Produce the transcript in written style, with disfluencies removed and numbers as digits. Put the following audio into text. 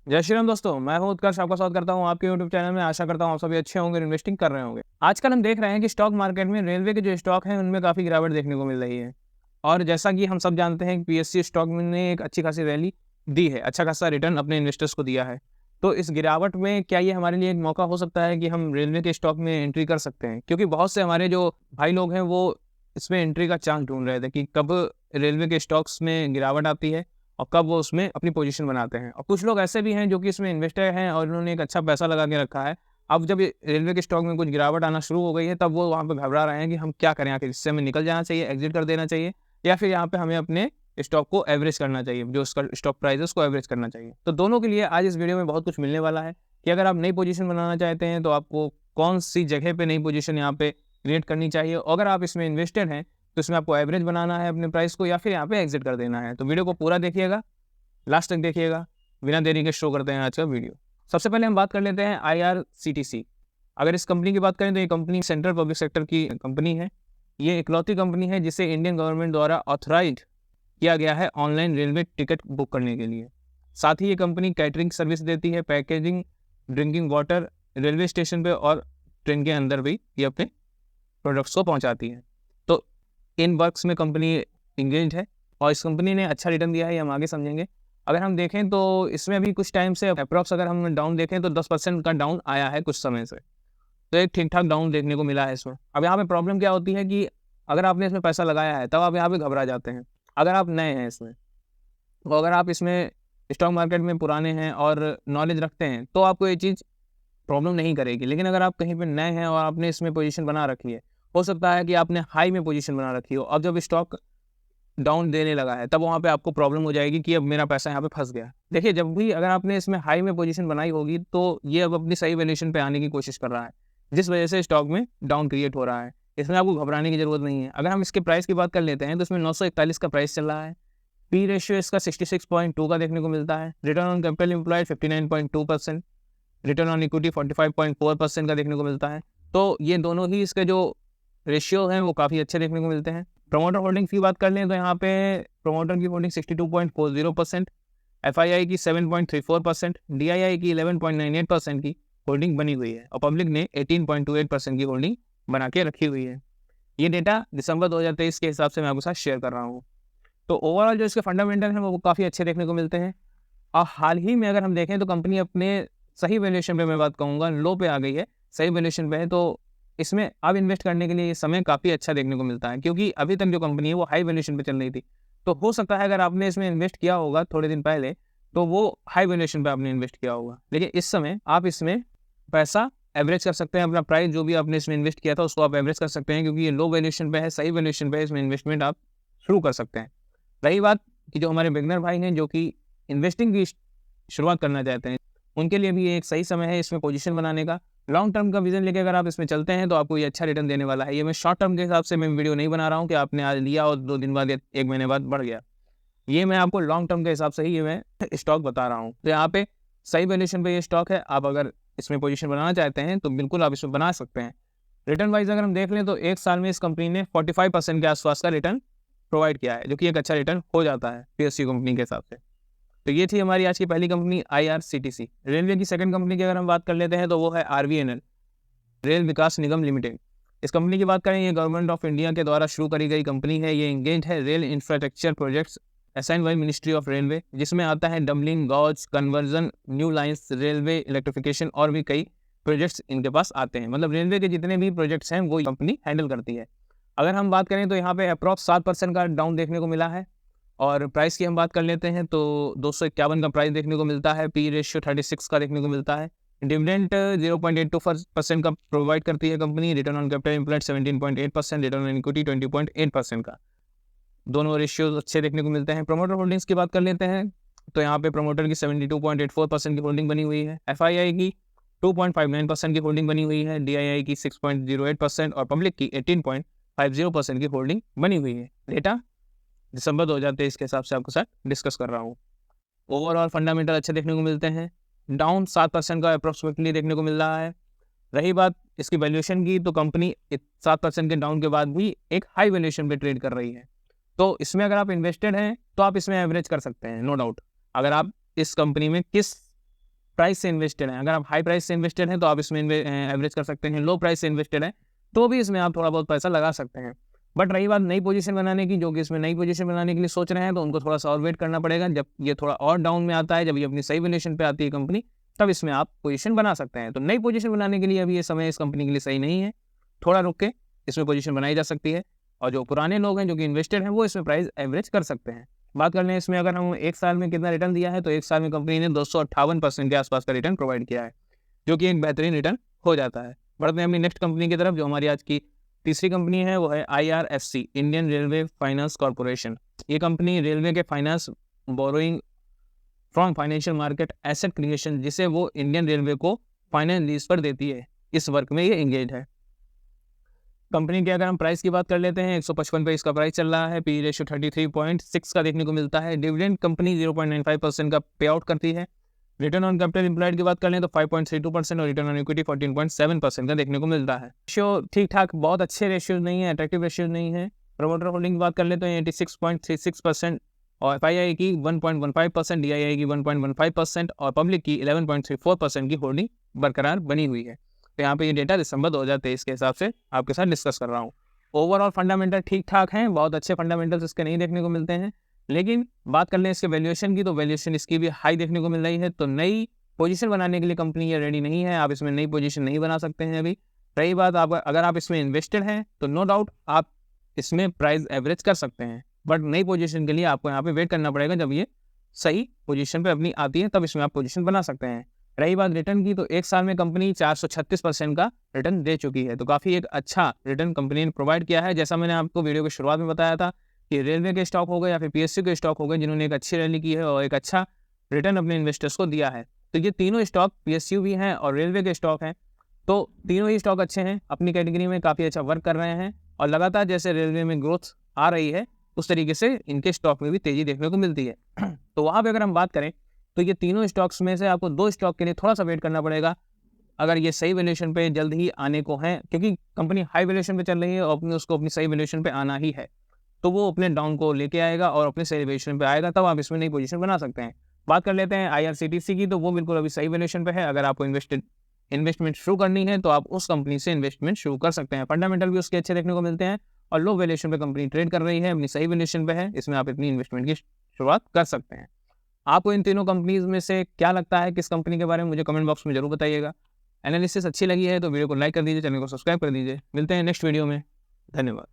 जय श्री राम दोस्तों, मैं हूं उत्कर्ष, आपका स्वागत करता हूं आपके यूट्यूब चैनल में। आशा करता हूं आप सभी अच्छे होंगे, इन्वेस्टिंग कर रहे होंगे। आजकल हम देख रहे हैं कि स्टॉक मार्केट में रेलवे के जो स्टॉक हैं उनमें काफ़ी गिरावट देखने को मिल रही है। और जैसा कि हम सब जानते हैं कि पीएसयू स्टॉक ने एक अच्छी खासी रैली दी है, अच्छा खासा रिटर्न अपने इन्वेस्टर्स को दिया है। तो इस गिरावट में क्या ये हमारे लिए एक मौका हो सकता है कि हम रेलवे के स्टॉक में एंट्री कर सकते हैं? क्योंकि बहुत से हमारे जो भाई लोग हैं वो इसमें एंट्री का चांस ढूंढ रहे थे कि कब रेलवे के स्टॉक्स में गिरावट आती है और कब वो उसमें अपनी पोजीशन बनाते हैं। और कुछ लोग ऐसे भी हैं जो कि इसमें इन्वेस्टर हैं और उन्होंने एक अच्छा पैसा लगा के रखा है। अब जब ये रेलवे के स्टॉक में कुछ गिरावट आना शुरू हो गई है, तब वो वहाँ पे घबरा रहे हैं कि हम क्या करें, आखिर इससे हमें निकल जाना चाहिए, एग्ज़िट कर देना चाहिए, या फिर यहाँ पे हमें अपने स्टॉक को एवरेज करना चाहिए, जो उसका स्टॉक प्राइस है उसको एवरेज करना चाहिए। तो दोनों के लिए आज इस वीडियो में बहुत कुछ मिलने वाला है कि अगर आप नई पोजीशन बनाना चाहते हैं तो आपको कौन-सी जगह पे नई पोजीशन यहाँ पे क्रिएट करनी चाहिए। और अगर आप इसमें इन्वेस्टेड हैं, तो इसमें आपको एवरेज बनाना है अपने प्राइस को या फिर यहाँ पे एग्ज़िट कर देना है। तो वीडियो को पूरा देखिएगा, लास्ट तक देखिएगा। बिना देरी के शुरू करते हैं आज का वीडियो। सबसे पहले हम बात कर लेते हैं आईआरसीटीसी। अगर इस कंपनी की बात करें तो ये कंपनी सेंट्रल पब्लिक सेक्टर की कंपनी है। ये इकलौती कंपनी है जिसे इंडियन गवर्नमेंट द्वारा ऑथराइज्ड किया गया है ऑनलाइन रेलवे टिकट बुक करने के लिए। साथ ही ये कंपनी कैटरिंग सर्विस देती है, packaging, drinking water railway station पे और ट्रेन के अंदर भी ये अपने प्रोडक्ट्स को पहुंचाती है। तो इन वर्क्स में कंपनी इंगेज्ड है और इस कंपनी ने अच्छा रिटर्न दिया है, ये हम आगे समझेंगे। अगर हम देखें तो इसमें अभी कुछ टाइम से अप्रॉक्स अगर हम डाउन देखें तो 10% का डाउन आया है कुछ समय से। तो एक ठीक-ठाक डाउन देखने को मिला है इसमें। अब यहाँ पे प्रॉब्लम क्या होती है कि अगर आपने इसमें पैसा लगाया है, तब आप यहाँ पे घबरा जाते हैं। अगर आप नए हैं इसमें, तो अगर आप इसमें स्टॉक मार्केट में पुराने हैं और नॉलेज रखते हैं, तो आपको ये चीज़ प्रॉब्लम नहीं करेगी। लेकिन अगर आप कहीं पे नए हैं और आपने इसमें पोज़ीशन बना रखी है, हो सकता है कि आपने हाई में पोज़ीशन बना रखी हो। अब जब स्टॉक डाउन देने लगा है, तब वहाँ पे आपको प्रॉब्लम हो जाएगी कि अब मेरा पैसा यहाँ पे फँस गया। देखिए, जब भी अगर आपने इसमें हाई में पोजीशन बनाई होगी, तो ये अब अपनी सही वैल्यूएशन पे आने की कोशिश कर रहा है, जिस वजह से स्टॉक में डाउन क्रिएट हो रहा है। इसमें आपको घबराने की ज़रूरत नहीं है। अगर हम इसके प्राइस की बात कर लेते हैं, तो इसमें 941 का प्राइस चल रहा है। पी रेशियो इसका 66.2 का देखने को मिलता है। Return on capital employed 59.2%, return on equity 45.4% का देखने को मिलता है। तो ये दोनों ही इसके जो रेशियो हैं, वो काफ़ी अच्छे देखने को मिलते हैं। प्रमोटर होल्डिंग्स की बात कर लें तो यहाँ पे प्रमोटर की होल्डिंग 62.40%, एफआईआई की 7.34%, डीआईआई की 11.98% की होल्डिंग बनी हुई है और पब्लिक ने 18.28% की होल्डिंग बना के रखी हुई है। ये डेटा दिसंबर 2023 के हिसाब से मैं आपके साथ शेयर कर रहा हूँ। तो ओवरऑल जो इसके फंडामेंटल हैं वो काफ़ी अच्छे देखने को मिलते हैं। और हाल ही में अगर हम देखें तो कंपनी अपने सही वैल्यूएशन पे, मैं बात कहूँगा, लो पे आ गई है, सही वैल्यूएशन पे है। तो इसमें अब इन्वेस्ट करने के लिए ये समय काफ़ी अच्छा देखने को मिलता है, क्योंकि अभी तक जो कंपनी है वो हाई वैल्यूएशन पे चल रही थी। तो हो सकता है अगर आपने इसमें इन्वेस्ट किया होगा थोड़े दिन पहले, तो वो हाई वैल्यूएशन पे आपने इन्वेस्ट किया होगा। लेकिन इस समय आप इसमें पैसा एवरेज कर सकते हैं, अपना प्राइस जो भी आपने इसमें इन्वेस्ट किया था उसको आप एवरेज कर सकते हैं, क्योंकि ये लो वैल्यूएशन पे है, सही वैल्यूएशन पे है, इसमें इन्वेस्टमेंट आप शुरू कर सकते हैं। रही बात कि जो हमारे बिगिनर भाई हैं जो कि इन्वेस्टिंग की शुरुआत करना चाहते हैं, उनके लिए भी ये एक सही समय है इसमें पोजीशन बनाने का। लॉन्ग टर्म का विज़न लेके अगर आप इसमें चलते हैं तो आपको ये अच्छा रिटर्न देने वाला है। ये मैं शॉर्ट टर्म के हिसाब से मैं वीडियो नहीं बना रहा हूँ कि आपने आज लिया और 2 दिन बाद या 1 महीने बाद बढ़ गया। ये मैं आपको लॉन्ग टर्म के हिसाब से ही ये मैं स्टॉक बता रहा हूँ। तो यहाँ पे सही वैल्यूएशन पे ये स्टॉक है। आप अगर इसमें पोजीशन बनाना चाहते हैं तो बिल्कुल आप इसमें बना सकते हैं। रिटर्न वाइज़ अगर हम देख लें तो 1 साल में इस कंपनी ने 45% के आसपास का रिटर्न प्रोवाइड किया है, जो कि एक अच्छा रिटर्न हो जाता है पीएसयू कंपनी के हिसाब से। तो ये थी हमारी आज की पहली कंपनी आईआरसीटीसी। रेलवे की सेकंड कंपनी की अगर हम बात कर लेते हैं तो वो है आरवीएनएल, रेल विकास निगम लिमिटेड। इस कंपनी की बात करें, ये गवर्नमेंट ऑफ इंडिया के द्वारा शुरू करी गई कंपनी है। ये इंगेज है rail infrastructure projects assign by ministry of railway, जिसमें आता है doubling, gauge, conversion, new lines, railway electrification और भी कई प्रोजेक्ट्स इनके पास आते हैं। मतलब रेलवे के जितने भी प्रोजेक्ट्स हैं वो कंपनी हैंडल करती है। अगर हम बात करें तो यहाँ पे अप्रॉक्स 7% का डाउन देखने को मिला है। और प्राइस की हम बात कर लेते हैं तो 251 का प्राइस देखने को मिलता है। पी रेशियो 36 का देखने को मिलता है। डिविडेंड 0.82% का प्रोवाइड करती है company. Return on capital employed 17.8%, return on equity 20.8% का। दोनों रेशियोज अच्छे देखने को मिलते हैं। प्रमोटर होल्डिंग्स की बात कर लेते हैं तो यहाँ पे प्रमोटर की 72.84% की होल्डिंग बनी हुई है। एफआईआई की 2.59% की होल्डिंग बनी हुई है। डीआईआई की 6.08% और पब्लिक की 18.50% की होल्डिंग बनी हुई है। डेटा दिसंबर 2023 के हिसाब से आपके साथ डिस्कस कर रहा हूँ। ओवरऑल फंडामेंटल अच्छे देखने को मिलते हैं। डाउन 7% का अप्रोक्सीमेटली देखने को मिल रहा है। रही बात इसकी वैल्यूएशन की, तो कंपनी 7% के डाउन के बाद भी एक हाई वैल्यूएशन पे ट्रेड कर रही है। तो इसमें अगर आप इन्वेस्टेड हैं तो आप इसमें एवरेज कर सकते हैं, नो डाउट। अगर आप इस कंपनी में किस प्राइस से इन्वेस्टेड हैं। अगर आप हाई प्राइस से इन्वेस्टेड हैं तो आप इसमें एवरेज कर सकते हैं। लो प्राइस से इन्वेस्टेड हैं तो भी इसमें आप थोड़ा बहुत पैसा लगा सकते हैं। बट रही बात नई पोजीशन बनाने की, जो कि इसमें नई पोजीशन बनाने के लिए सोच रहे हैं, तो उनको थोड़ा सा और वेट करना पड़ेगा। जब ये थोड़ा और डाउन में आता है, जब ये अपनी सही वैल्यूएशन पे आती है कंपनी, तब इसमें आप पोजीशन बना सकते हैं। तो नई पोजीशन बनाने के लिए अभी ये समय इस कंपनी के लिए सही नहीं है, थोड़ा रुक के इसमें पोजीशन बनाई जा सकती है। और जो पुराने लोग हैं, जो कि इन्वेस्टेड हैं, वो इसमें प्राइस एवरेज कर सकते हैं। बात कर लें इसमें, अगर हम 1 साल में कितना रिटर्न दिया है, तो 1 साल में कंपनी ने 258% के आसपास का रिटर्न प्रोवाइड किया है, जो कि एक बेहतरीन रिटर्न हो जाता है। बढ़ते हैं अपनी नेक्स्ट कंपनी की तरफ, जो हमारी आज की तीसरी कंपनी है, वो है IRFC, Indian railway finance corporation. ये कंपनी रेलवे के finance, borrowing from financial market, asset creation, जिसे वो इंडियन रेलवे को फाइनेंस लीज पर देती है, इस वर्क में ये एंगेज है। कंपनी के अगर हम प्राइस की बात कर लेते हैं, 155 पे इसका प्राइस चल रहा है। पी रेशियो 33.6 का देखने को मिलता है। डिविडेंड कंपनी 0.95% का पे आउट करती है। रिटर्न ऑन कैपिटल एम्प्लॉयड की बात कर लें तो 5.32% और रिटर्न ऑन इक्विटी 14.7% का देखने को मिलता है। रेशियो ठीक ठाक, बहुत अच्छे रेशियो नहीं है, अट्रैक्टिव रेशियो नहीं है। प्रमोटर होल्डिंग की बात कर ले तो 86.36% और FII की 1.15%, DII की 1.15% और पब्लिक की 11.34% की होल्डिंग बरकरार बनी हुई है। तो यहाँ पे ये डेटा दिसंबर 2023 के हिसाब से आपके साथ डिस्कस कर रहा हूँ। ओवरऑल फंडामेंटल ठीक ठाक हैं, बहुत अच्छे फंडामेंटल्स इसके नहीं देखने को मिलते हैं। लेकिन बात कर लें इसके वैल्यूएशन की, तो वैल्यूएशन इसकी भी हाई देखने को मिल रही है। तो नई पोजीशन बनाने के लिए कंपनी ये रेडी नहीं है, आप इसमें नई पोजीशन नहीं बना सकते हैं अभी। रही बात अगर आप इसमें इन्वेस्टेड हैं तो नो डाउट आप इसमें प्राइस एवरेज कर सकते हैं, बट नई पोजीशन के लिए आपको यहाँ पे वेट करना पड़ेगा। जब ये सही पोजीशन पे अपनी आती है तब इसमें आप पोजीशन बना सकते हैं। रही बात रिटर्न की, तो 1 साल में कंपनी 436% का रिटर्न दे चुकी है। तो काफ़ी एक अच्छा रिटर्न कंपनी ने प्रोवाइड किया है। जैसा मैंने आपको वीडियो की शुरुआत में बताया था कि रेलवे के स्टॉक हो गए या फिर PSU के स्टॉक हो गए, जिन्होंने एक अच्छी रैली की है और एक अच्छा रिटर्न अपने इन्वेस्टर्स को दिया है। तो ये तीनों स्टॉक, PSU भी हैं और रेलवे के स्टॉक हैं, तो तीनों ही स्टॉक अच्छे हैं, अपनी कैटेगरी में काफ़ी अच्छा वर्क कर रहे हैं। और लगातार जैसे रेलवे में ग्रोथ आ रही है, उस तरीके से इनके स्टॉक में भी तेज़ी देखने को मिलती है। तो वहाँ पर अगर हम बात करें तो ये तीनों स्टॉक्स में से आपको 2 स्टॉक के लिए थोड़ा सा वेट करना पड़ेगा, अगर ये सही वैल्यूएशन पे जल्द ही आने को है, क्योंकि कंपनी हाई वैल्यूएशन पे चल रही है और उसको अपनी सही वैल्यूएशन पे आना ही है। तो वो अपने डाउन को लेके आएगा और अपने सही वैल्यूएशन पे आएगा, तब आप इसमें नई पोजीशन बना सकते हैं। बात कर लेते हैं IRCTC की, तो वो बिल्कुल अभी सही वैल्यूएशन पे है। अगर आपको इन्वेस्टमेंट शुरू करनी है तो आप उस कंपनी से इन्वेस्टमेंट शुरू कर सकते हैं। फंडामेंटल भी उसके अच्छे देखने को मिलते हैं और लो वैल्यूएशन पे कंपनी ट्रेड कर रही है, अपनी सही वैल्यूएशन पे है, इसमें आप अपनी इन्वेस्टमेंट की शुरुआत कर सकते हैं। आपको इन तीनों कंपनीज में से क्या लगता है, किस कंपनी के बारे में, मुझे कमेंट बॉक्स में जरूर बताइएगा। एनालिसिस अच्छी लगी है तो वीडियो को लाइक कर दीजिए, चैनल को सब्सक्राइब कर दीजिए। मिलते हैं नेक्स्ट वीडियो में, धन्यवाद।